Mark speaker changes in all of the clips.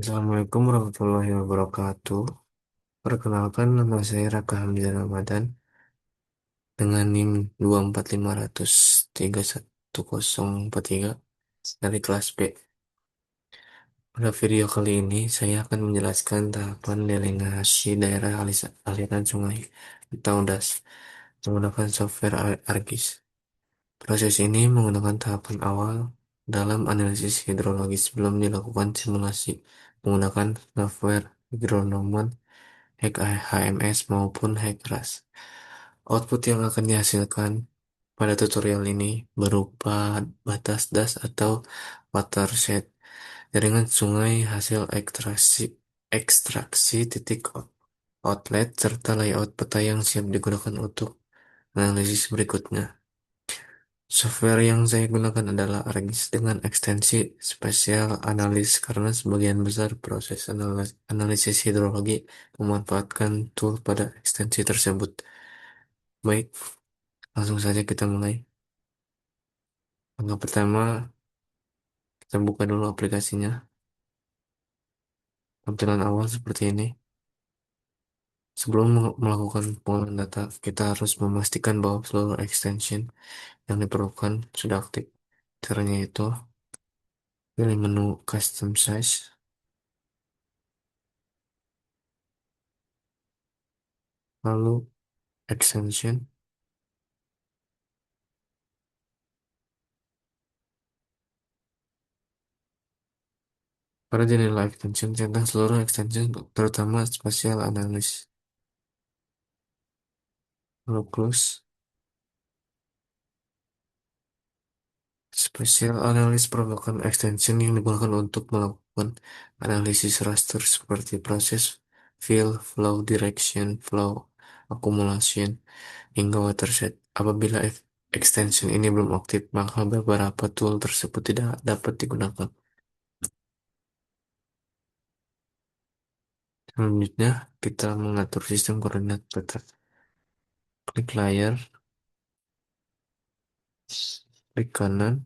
Speaker 1: Assalamualaikum warahmatullahi wabarakatuh. Perkenalkan, nama saya Raka Hamzah Ramadan dengan NIM 2453143 dari kelas B. Pada video kali ini, saya akan menjelaskan tahapan delinasi daerah aliran sungai atau DAS menggunakan software ArcGIS. Proses ini menggunakan tahapan awal dalam analisis hidrologi sebelum dilakukan simulasi menggunakan software Hydronomon HMS maupun HRAS. Output yang akan dihasilkan pada tutorial ini berupa batas das atau watershed, jaringan sungai, hasil ekstraksi titik outlet, serta layout peta yang siap digunakan untuk analisis berikutnya. Software yang saya gunakan adalah ArcGIS dengan ekstensi Spatial Analysis karena sebagian besar proses analisis hidrologi memanfaatkan tool pada ekstensi tersebut. Baik, langsung saja kita mulai. Langkah pertama, kita buka dulu aplikasinya. Tampilan awal seperti ini. Sebelum melakukan pengolahan data, kita harus memastikan bahwa seluruh extension yang diperlukan sudah aktif. Caranya itu, pilih menu Custom Size, lalu Extension. Pada jendela extension, centang seluruh extension, terutama Spatial Analysis. Lalu close. Spatial Analysis merupakan extension yang digunakan untuk melakukan analisis raster seperti proses fill, flow direction, flow accumulation, hingga watershed. Apabila extension ini belum aktif, maka beberapa tool tersebut tidak dapat digunakan. Selanjutnya, kita mengatur sistem koordinat peta. Klik layar, klik kanan,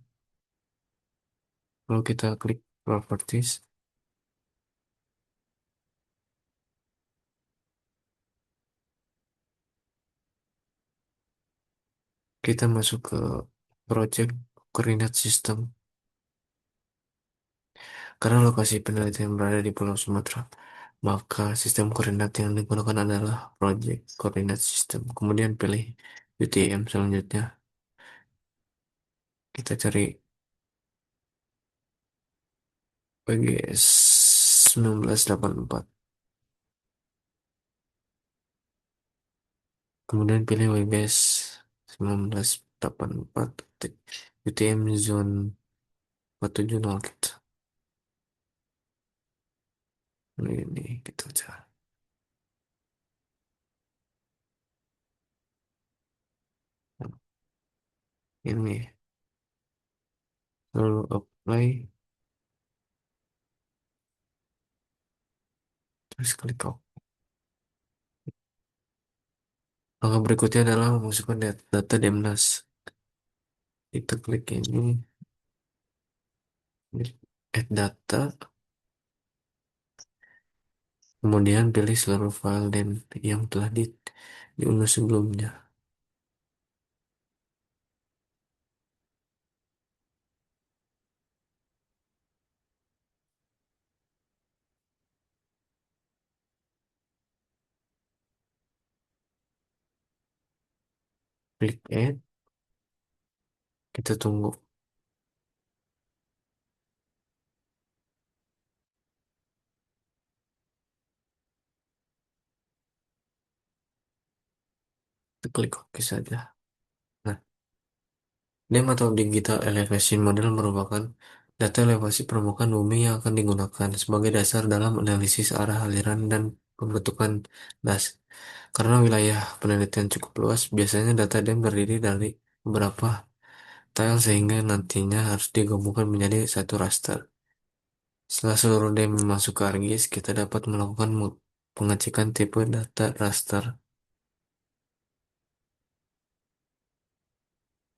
Speaker 1: lalu kita klik properties. Kita masuk ke project koordinat sistem. Karena lokasi penelitian berada di Pulau Sumatera, maka sistem koordinat yang digunakan adalah project koordinat sistem. Kemudian pilih UTM selanjutnya. Kita cari WGS 1984. Kemudian pilih WGS 1984 UTM zone 470 kita. Ini kita cari. Ini lalu apply, terus klik OK. Langkah berikutnya adalah memasukkan data Demnas. Kita klik ini, add data, kemudian pilih seluruh file dan yang telah diunduh sebelumnya. Klik add, kita tunggu. Kita klik OK saja. Nah, DEM atau Digital Elevation Model merupakan data elevasi permukaan bumi yang akan digunakan sebagai dasar dalam analisis arah aliran dan pembentukan das. Karena wilayah penelitian cukup luas, biasanya data DEM terdiri dari beberapa tile sehingga nantinya harus digabungkan menjadi satu raster. Setelah seluruh DEM masuk ke ArcGIS, kita dapat melakukan pengecekan tipe data raster.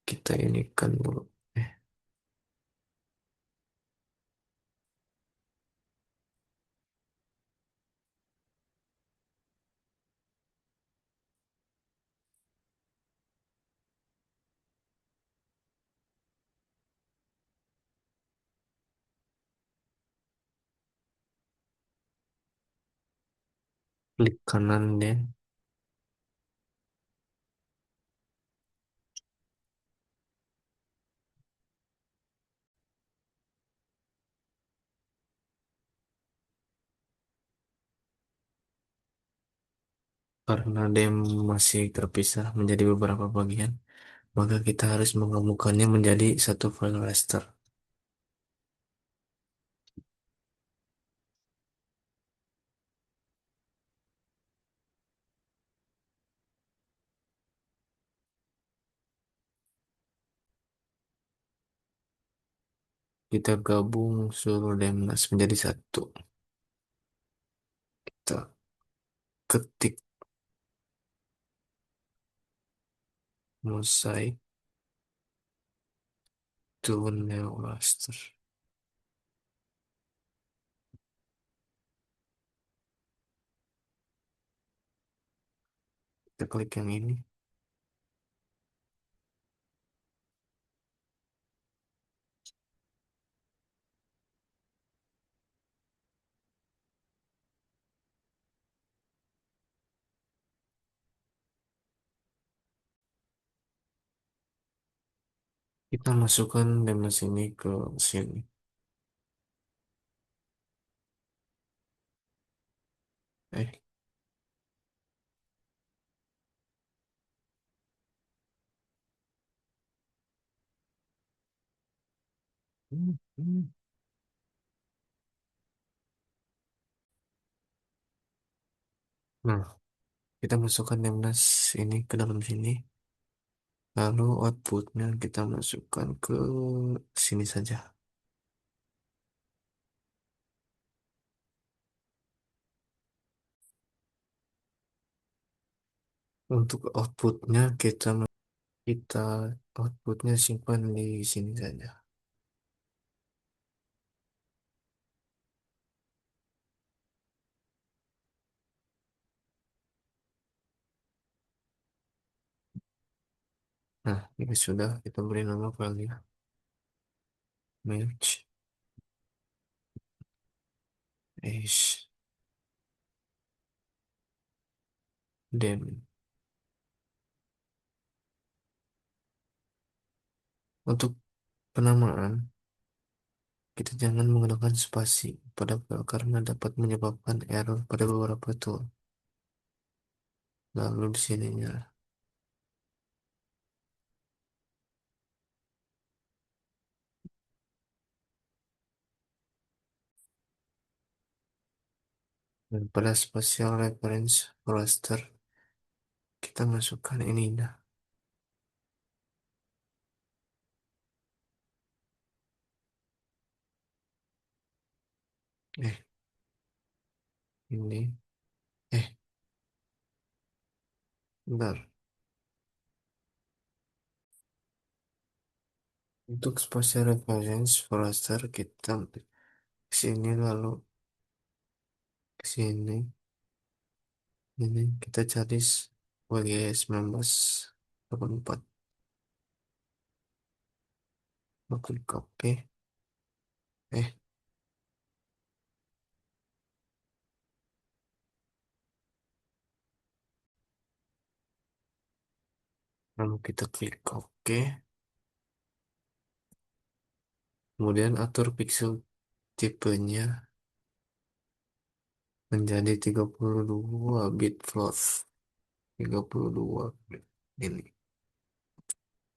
Speaker 1: Kita ini kan dulu. Eh, Klik kanan deh. Karena dem masih terpisah menjadi beberapa bagian, maka kita harus menggabungkannya menjadi satu file raster. Kita gabung seluruh demnas menjadi satu. Kita ketik mosaic to new raster. Kita klik yang ini. Kita masukkan demnas ini ke sini. Eh, nah, kita masukkan demnas ini ke dalam sini. Lalu outputnya kita masukkan ke sini saja. Untuk outputnya kita outputnya simpan di sini saja. Nah, ini sudah kita beri nama filenya match is dem. Untuk penamaan, kita jangan menggunakan spasi pada file karena dapat menyebabkan error pada beberapa tool. Lalu di sininya, dan pada spatial reference raster, kita masukkan ini dah. Eh, ini, eh, bentar. Untuk spatial reference raster, kita ke sini lalu ke sini. Ini kita cari WGS 1984. Klik OK. Eh, lalu kita klik OK. Kemudian atur pixel tipenya menjadi 32 bit float. 32 bit ini.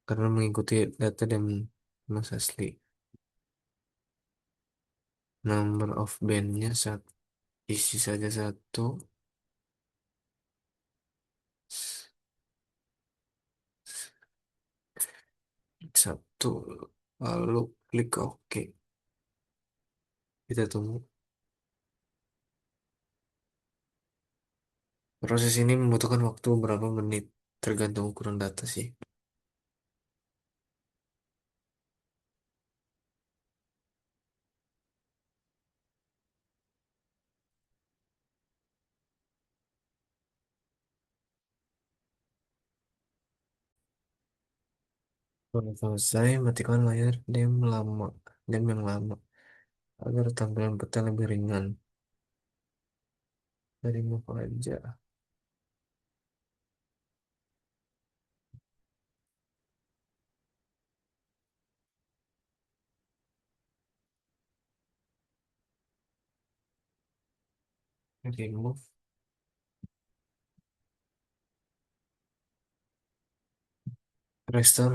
Speaker 1: Karena mengikuti data dan mas asli. Number of bandnya isi saja satu. Satu. Lalu klik OK. Kita tunggu. Proses ini membutuhkan waktu berapa menit. Tergantung ukuran data sih. Setelah selesai, matikan layar dem yang lama, agar tampilan peta lebih ringan. Dari map aja. Remove. Restore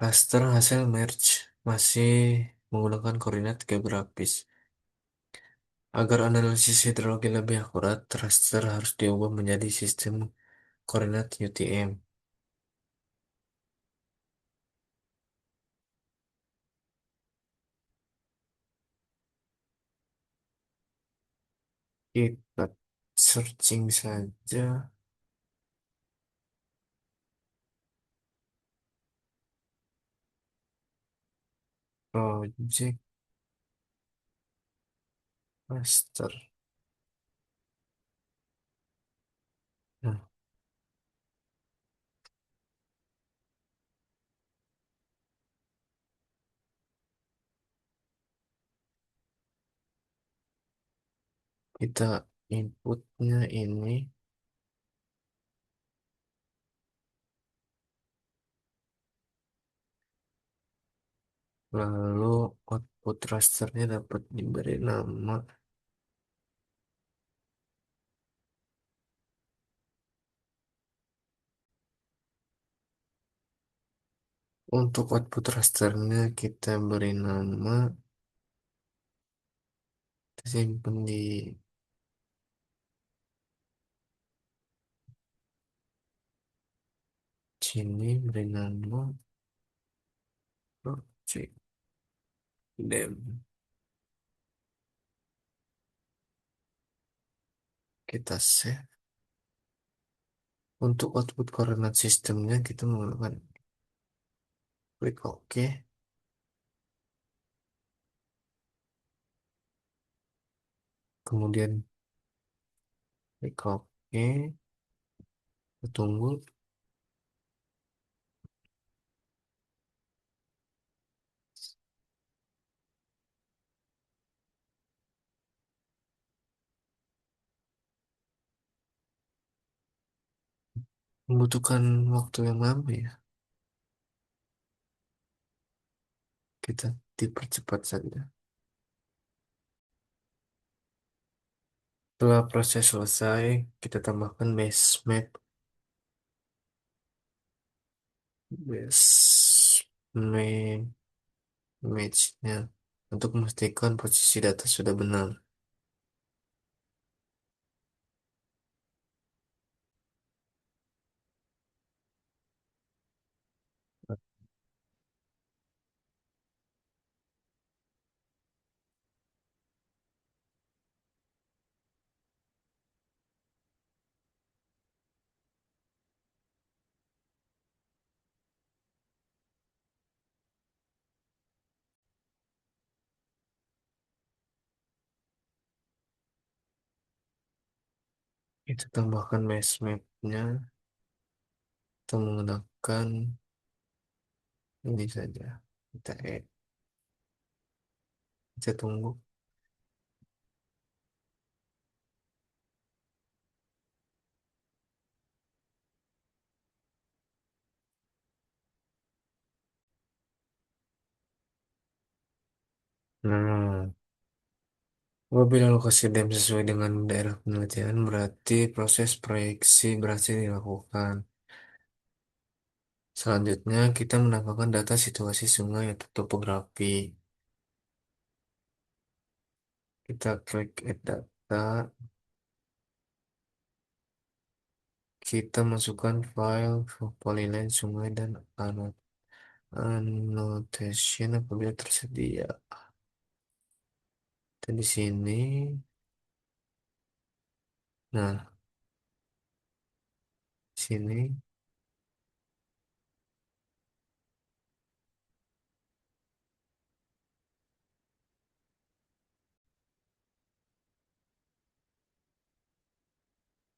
Speaker 1: raster hasil merge masih menggunakan koordinat geografis. Agar analisis hidrologi lebih akurat, raster harus diubah menjadi sistem koordinat UTM. Kita searching saja. Project raster. Nah, kita inputnya ini lalu output rasternya dapat diberi nama. Untuk output rasternya kita beri nama, kita simpan di sini, beri nama project dem. Kita save. Untuk output koordinat sistemnya kita menggunakan klik OK, kemudian klik OK, kita tunggu. Membutuhkan waktu yang lama ya. Kita dipercepat saja. Setelah proses selesai, kita tambahkan base map image-nya untuk memastikan posisi data sudah benar. Kita tambahkan base map-nya, kita menggunakan ini saja. Kita add, kita tunggu. Nah, apabila lokasi DEM sesuai dengan daerah penelitian, berarti proses proyeksi berhasil dilakukan. Selanjutnya, kita menambahkan data situasi sungai atau topografi. Kita klik add data, kita masukkan file polyline sungai dan annotation apabila tersedia. Dan di sini, nah, sini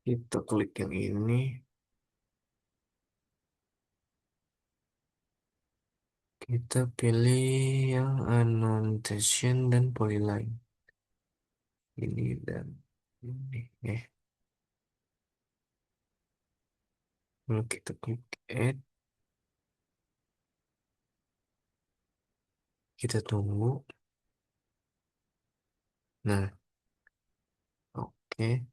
Speaker 1: kita klik yang ini, kita pilih yang annotation dan polyline. Ini dan Lalu kita klik add, kita tunggu. Nah, oke.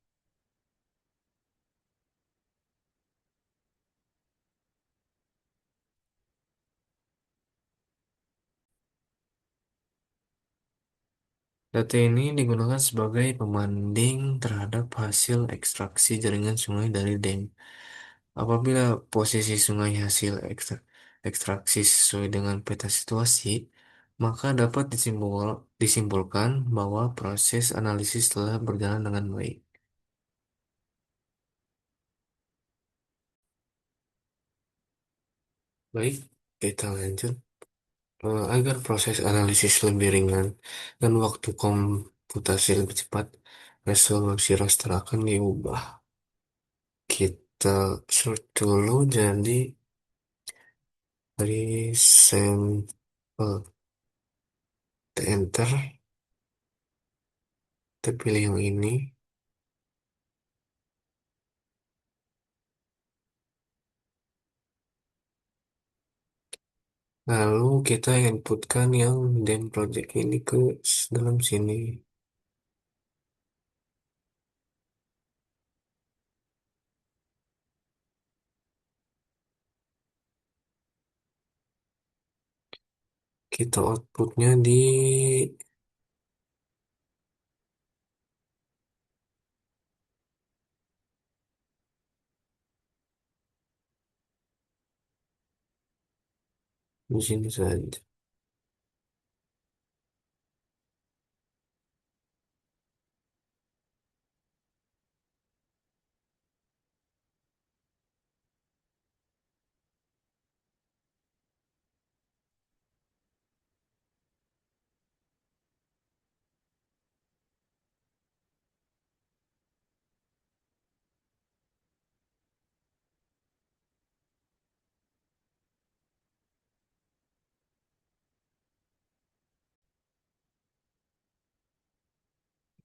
Speaker 1: Data ini digunakan sebagai pembanding terhadap hasil ekstraksi jaringan sungai dari dam. Apabila posisi sungai hasil ekstraksi sesuai dengan peta situasi, maka dapat disimpulkan bahwa proses analisis telah berjalan dengan baik. Baik, kita lanjut. Agar proses analisis lebih ringan dan waktu komputasi lebih cepat, resolusi raster akan diubah. Kita search dulu jadi dari sampel, kita enter, kita pilih yang ini, lalu kita inputkan yang dem project ini ke dalam sini. Kita outputnya di sini saja.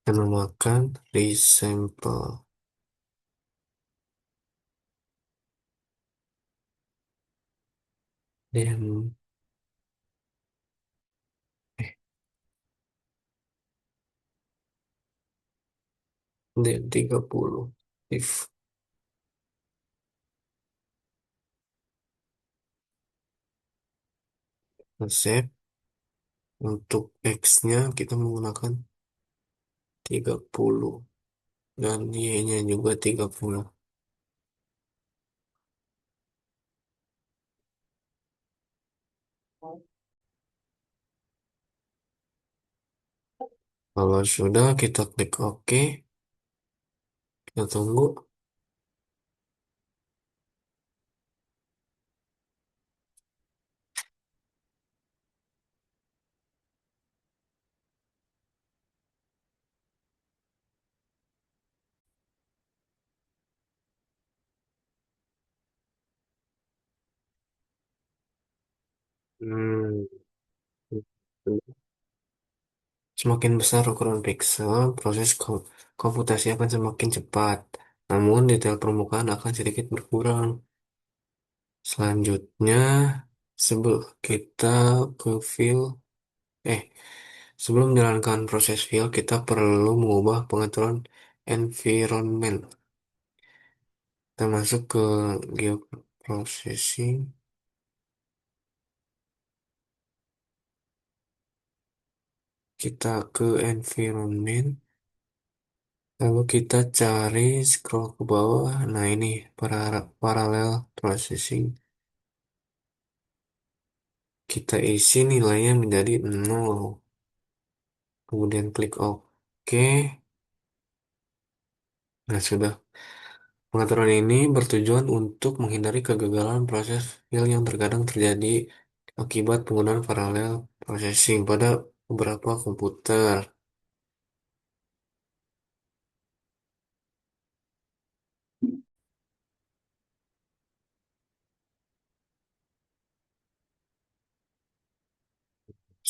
Speaker 1: Kita namakan resample. Dem, eh, dem 30. If save. Untuk X-nya kita menggunakan 30 dan Y-nya juga 30. Kalau sudah kita klik OK, kita tunggu. Hmm. Semakin besar ukuran pixel, proses komputasi akan semakin cepat. Namun detail permukaan akan sedikit berkurang. Selanjutnya, sebelum kita ke fill, eh, sebelum menjalankan proses fill, kita perlu mengubah pengaturan environment. Kita masuk ke geoprocessing, kita ke environment, lalu kita cari scroll ke bawah. Nah ini parallel processing. Kita isi nilainya menjadi 0. Kemudian klik OK. Nah sudah. Pengaturan ini bertujuan untuk menghindari kegagalan proses file yang terkadang terjadi akibat penggunaan parallel processing pada beberapa komputer.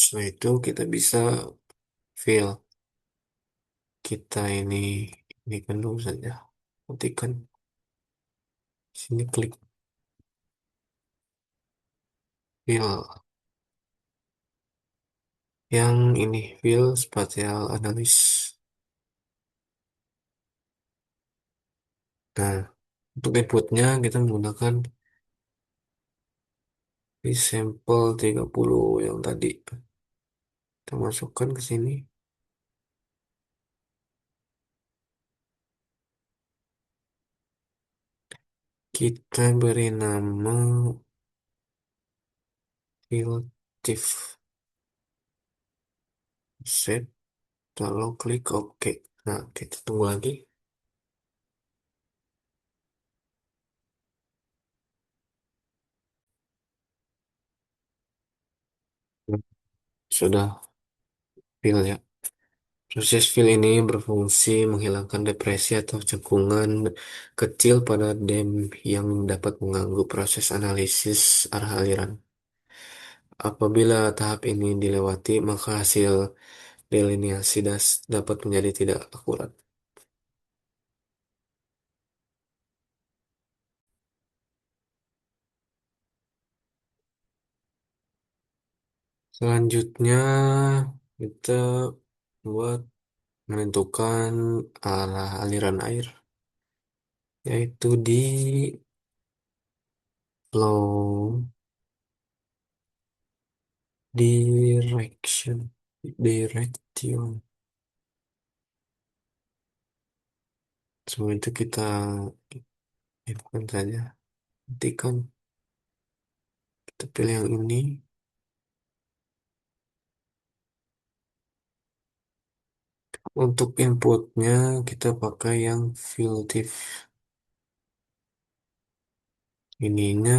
Speaker 1: Setelah itu kita bisa fill kita ini. Ini kan dulu saja. Ketikkan sini klik fill. Yang ini fill spatial analis. Nah, untuk inputnya kita menggunakan di sampel 30 yang tadi. Kita masukkan ke sini. Kita beri nama field diff. Set. Lalu klik OK. Nah, kita tunggu lagi. Sudah fill ya. Proses fill ini berfungsi menghilangkan depresi atau cekungan kecil pada dam yang dapat mengganggu proses analisis arah aliran. Apabila tahap ini dilewati, maka hasil delineasi dapat menjadi tidak akurat. Selanjutnya, kita buat menentukan arah aliran air, yaitu di flow direction, direction. Semua itu kita input saja. Ketikkan, kita pilih yang ini. Untuk inputnya, kita pakai yang filtif. Ininya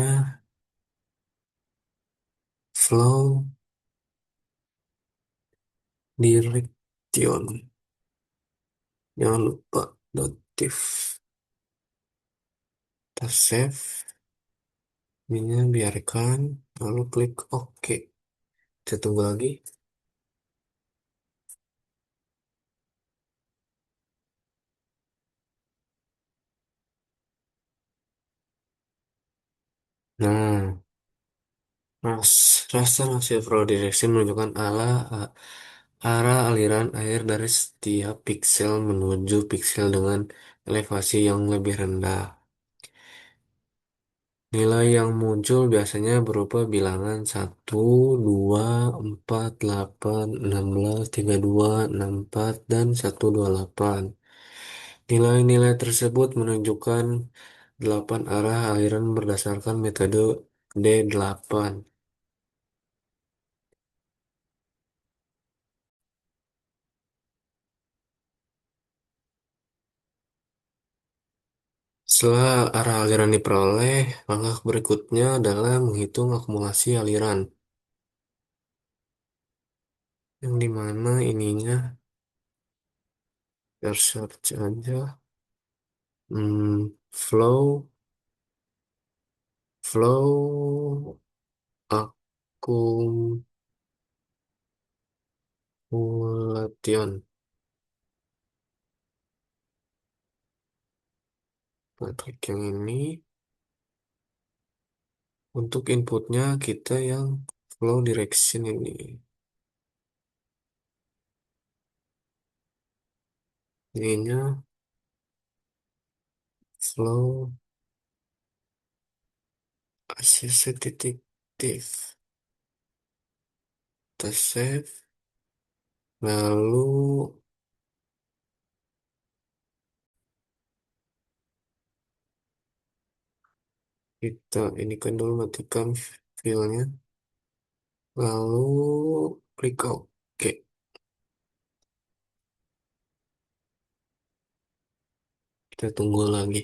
Speaker 1: flow direction. Jangan lupa notif. Kita save. Ininya biarkan. Lalu klik OK. Kita tunggu lagi. Nah, raster hasil flow direction menunjukkan arah aliran air dari setiap piksel menuju piksel dengan elevasi yang lebih rendah. Nilai yang muncul biasanya berupa bilangan 1, 2, 4, 8, 16, 32, 64, dan 128. Nilai-nilai tersebut menunjukkan 8 arah aliran berdasarkan metode D8. Setelah arah aliran diperoleh, langkah berikutnya adalah menghitung akumulasi aliran. Yang dimana ininya, search aja. Flow, flow, akumulation. Nah, klik yang ini. Untuk inputnya kita yang flow direction ini. Ininya flow ACC titik div. Kita save. Lalu kita ini kan dulu matikan filenya. Lalu klik OK. Kita tunggu lagi.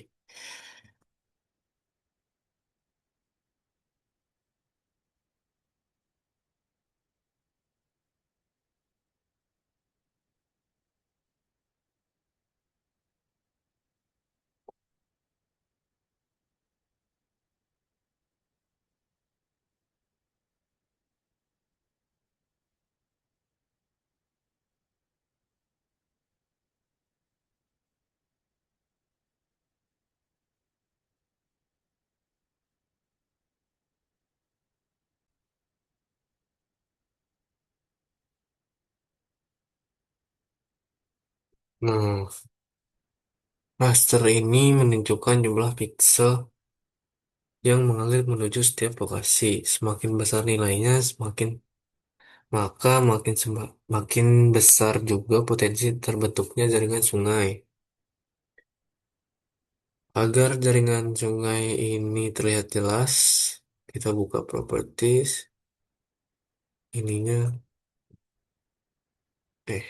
Speaker 1: Nah, raster ini menunjukkan jumlah pixel yang mengalir menuju setiap lokasi. Semakin besar nilainya, makin besar juga potensi terbentuknya jaringan sungai. Agar jaringan sungai ini terlihat jelas, kita buka properties. Ininya, eh,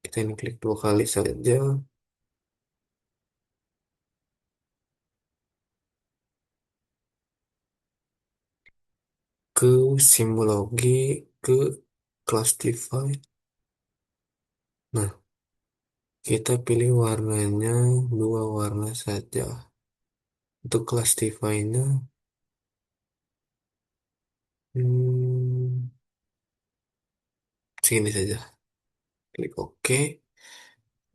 Speaker 1: kita ini klik dua kali saja ke simbologi, ke classify. Nah, kita pilih warnanya dua warna saja. Untuk classify-nya, hmm, segini saja. Klik OK.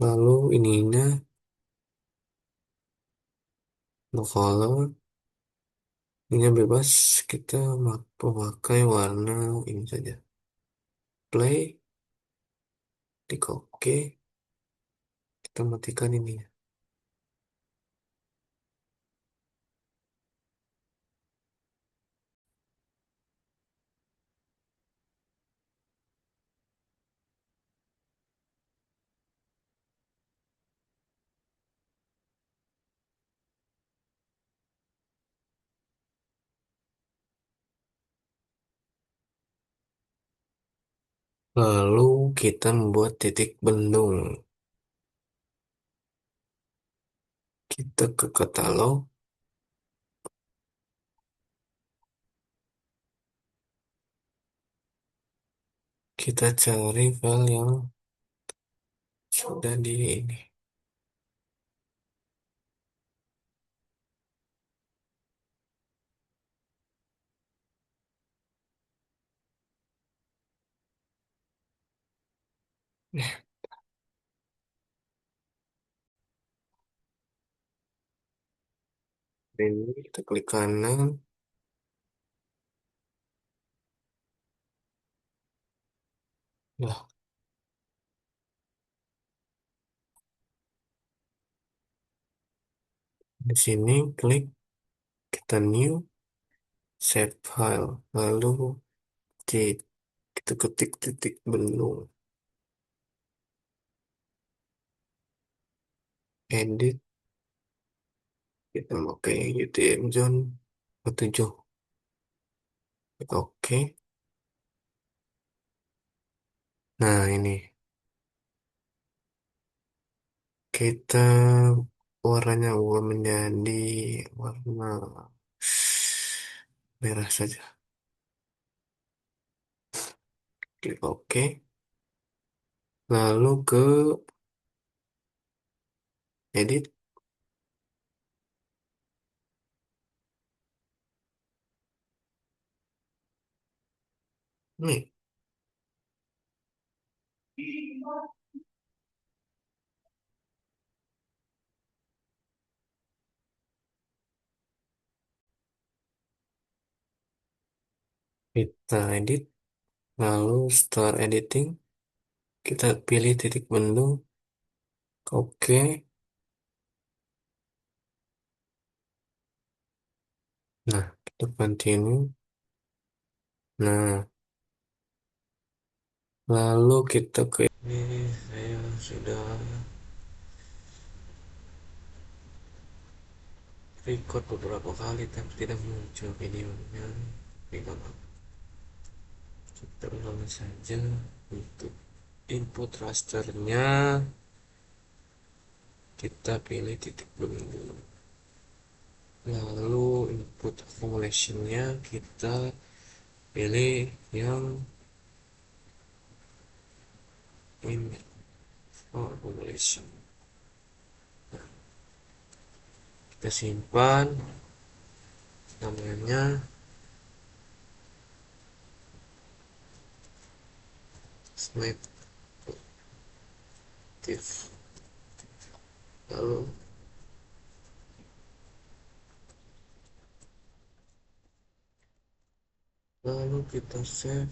Speaker 1: Lalu ininya no color. Ini bebas. Kita memakai warna ini saja. Play. Klik OK. Kita matikan ini. Lalu kita membuat titik bendung. Kita ke katalog. Kita cari file yang sudah di ini. Ini kita klik kanan. Nah, di sini klik kita new save file. Lalu kita ketik titik bendung. Edit. Kita pakai UTM zone 7. Oke. Nah, ini kita warnanya ubah menjadi warna merah saja. Klik OK. Lalu ke edit. Nih, kita edit. Lalu start editing. Kita pilih titik bendung. Oke. Nah, kita continue. Nah, lalu kita ke ini saya sudah record beberapa kali tapi tidak muncul videonya. Gimana? Kita ulang saja untuk input rasternya. Kita pilih titik bendung. Lalu input accumulationnya kita pilih yang ini, accumulation. Kita simpan namanya snap div. Lalu kita save,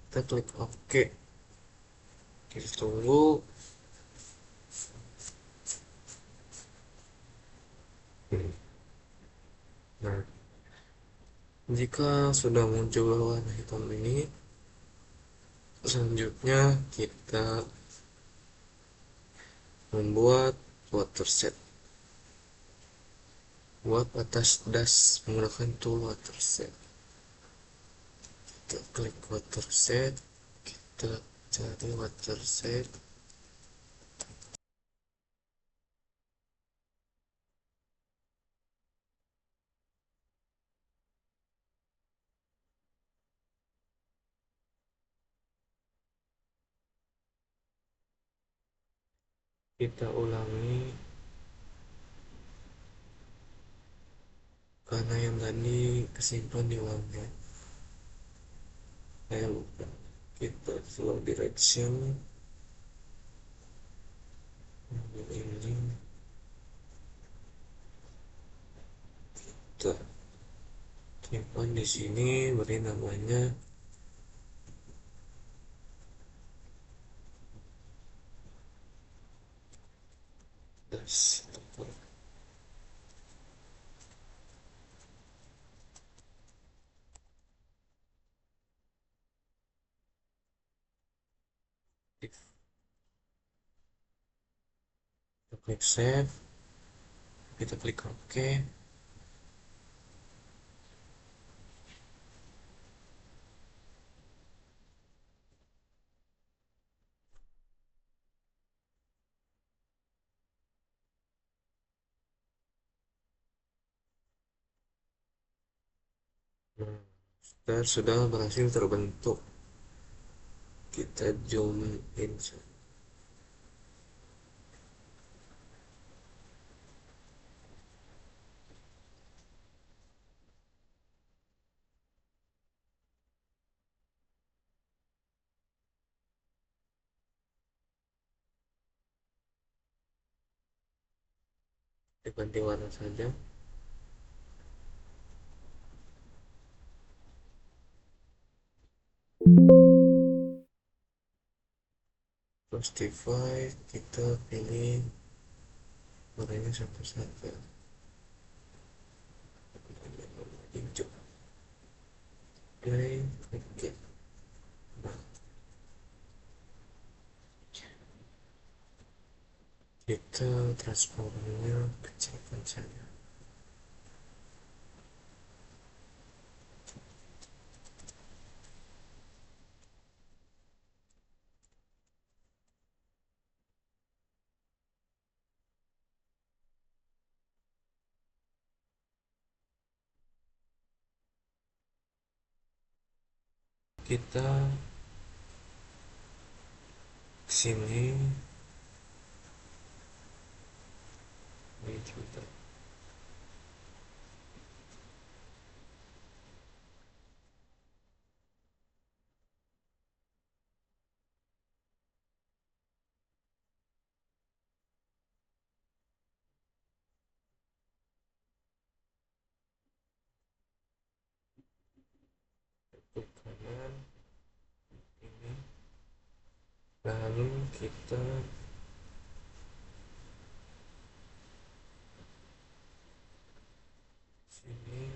Speaker 1: kita klik OK. Kita tunggu. Nah, jika sudah muncul warna hitam ini, selanjutnya kita membuat waterset. Buat atas das menggunakan tool waterset. Kita klik waterset, kita cari waterset. Kita ulangi karena yang tadi kesimpan di warna. Saya lupa. Kita flow direction ini, kita simpan di sini, beri namanya das. Kita klik save, kita klik OK. Nah, sudah berhasil terbentuk. Kita zoom in. Diganti warna saja. Justify, kita pilih warnanya satu saja, hijau. Oke. Nah, kita transformnya kecilkan saja. Kita sini, ini kita ke kanan ini, lalu kita sini,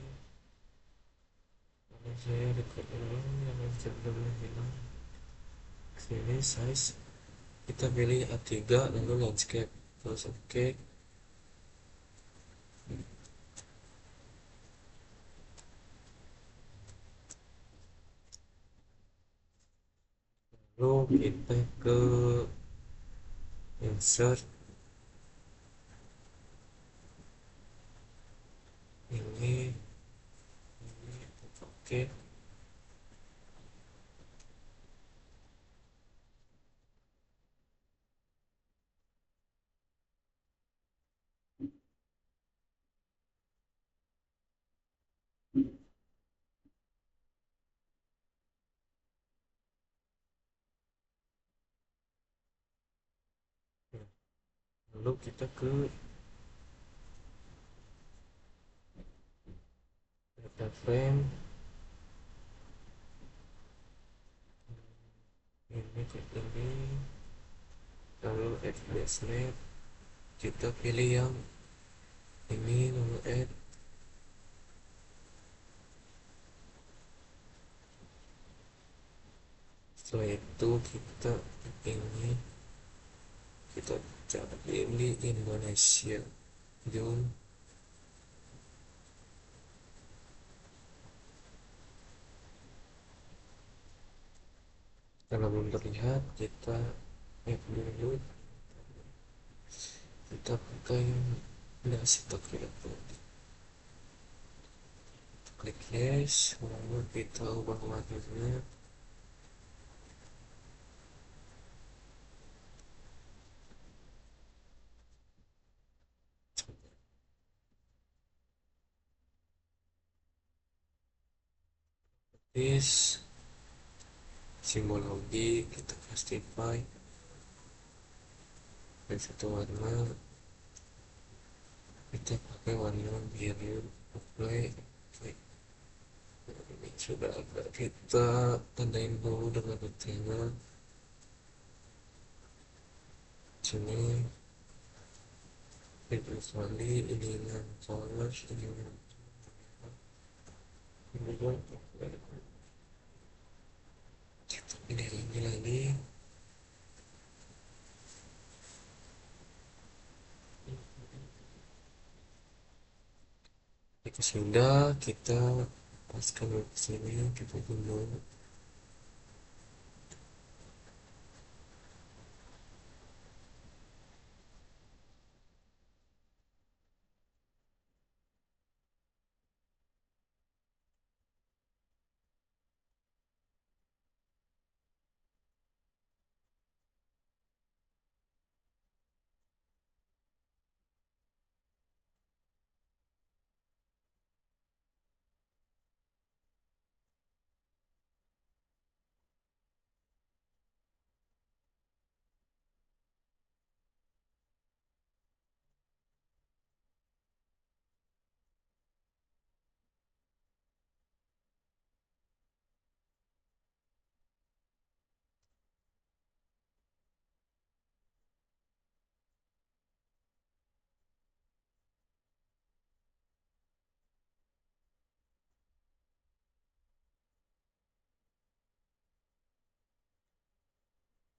Speaker 1: karena saya dekat dulu yang cenderung hilang. Sini size, kita pilih A3 lalu landscape, terus oke. Lalu kita ke insert ini, oke. Lalu kita ke data frame ini, klik ini, lalu add snap, kita pilih yang ini, lalu add. Setelah itu kita ini kita cari di Indonesia Jun. Kalau belum terlihat kita add dulu, kita pakai dasi terkait, klik yes, lalu kita ubah warnanya. This simbologi kita justify dan satu warna, kita pakai warna biru. Apply. Ini sudah ada, kita tandain dulu dengan detailnya. Sini kecuali ini yang color, ini lagi. Jika sudah, kita paskan ke sini, kita tunggu.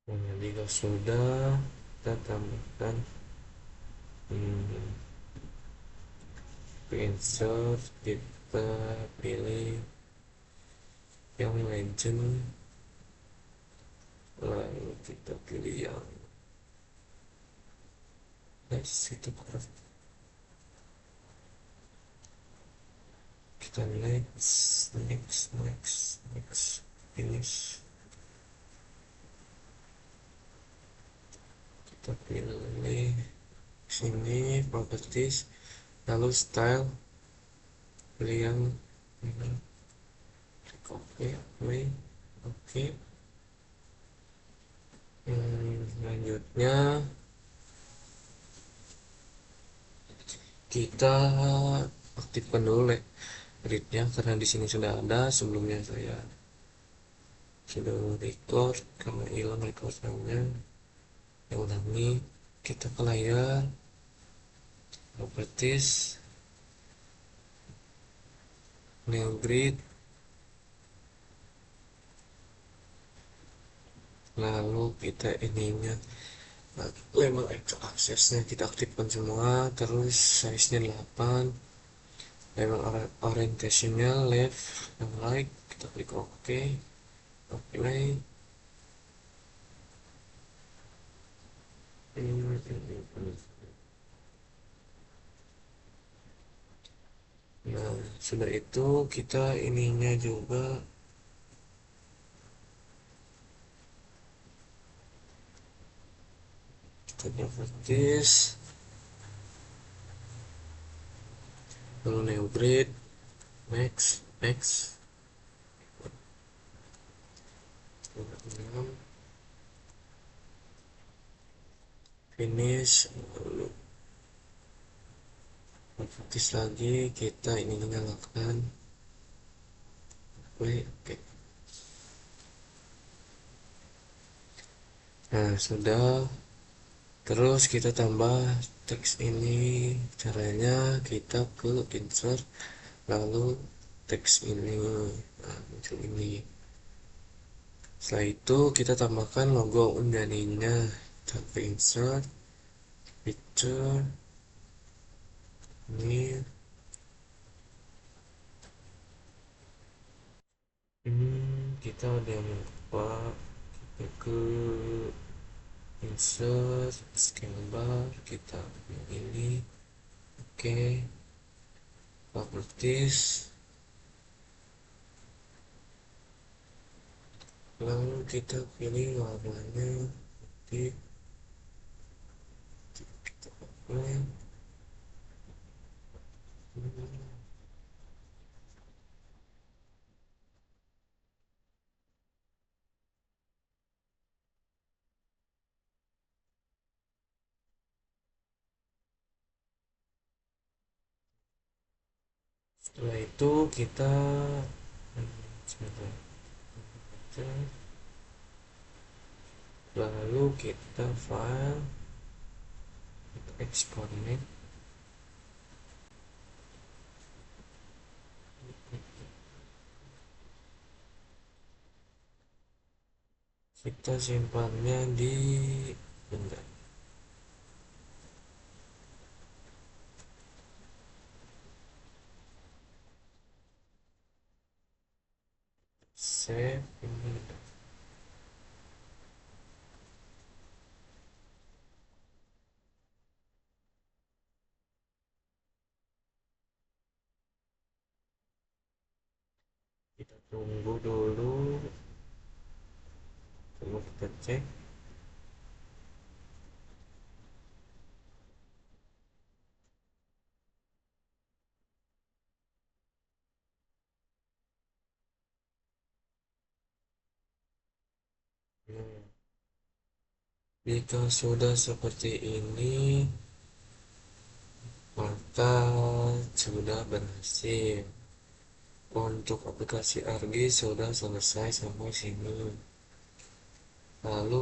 Speaker 1: Nah, jika sudah, kita tambahkan insert, kita pilih yang legend, lalu kita pilih yang next, itu kita next finish, kita pilih sini properties, lalu style, pilih yang ini, klik OK, play, oke. Selanjutnya kita aktifkan dulu gridnya, karena di sini sudah ada, sebelumnya saya sudah record karena hilang recordnya. Ya ulangi, kita ke layar properties, new grid, lalu kita ininya label aksesnya kita aktifkan semua, terus size nya 8, label orientationnya left dan right, kita klik OK, apply. Nah, sudah itu kita ininya juga kita properties, lalu new grid, next, finish, lalu properties lagi, kita ini nyalakan, play, oke. Nah, sudah, Terus kita tambah teks ini. Caranya kita ke insert, lalu teks ini, nah, muncul ini. Setelah itu kita tambahkan logo undaninya. Kita ke insert, picture, ini. Kita ada yang lupa. Kita ke insert, scan bar, kita yang ini. Oke, properties. Lalu kita pilih warnanya putih, kita apply. Setelah itu kita sebentar, lalu kita file, kita ekspornya, kita simpannya di bentar, save ini. Kita tunggu dulu, coba kita cek. Nah, jika sudah seperti ini, maka sudah berhasil. Untuk aplikasi ArcGIS sudah selesai sampai sini. Lalu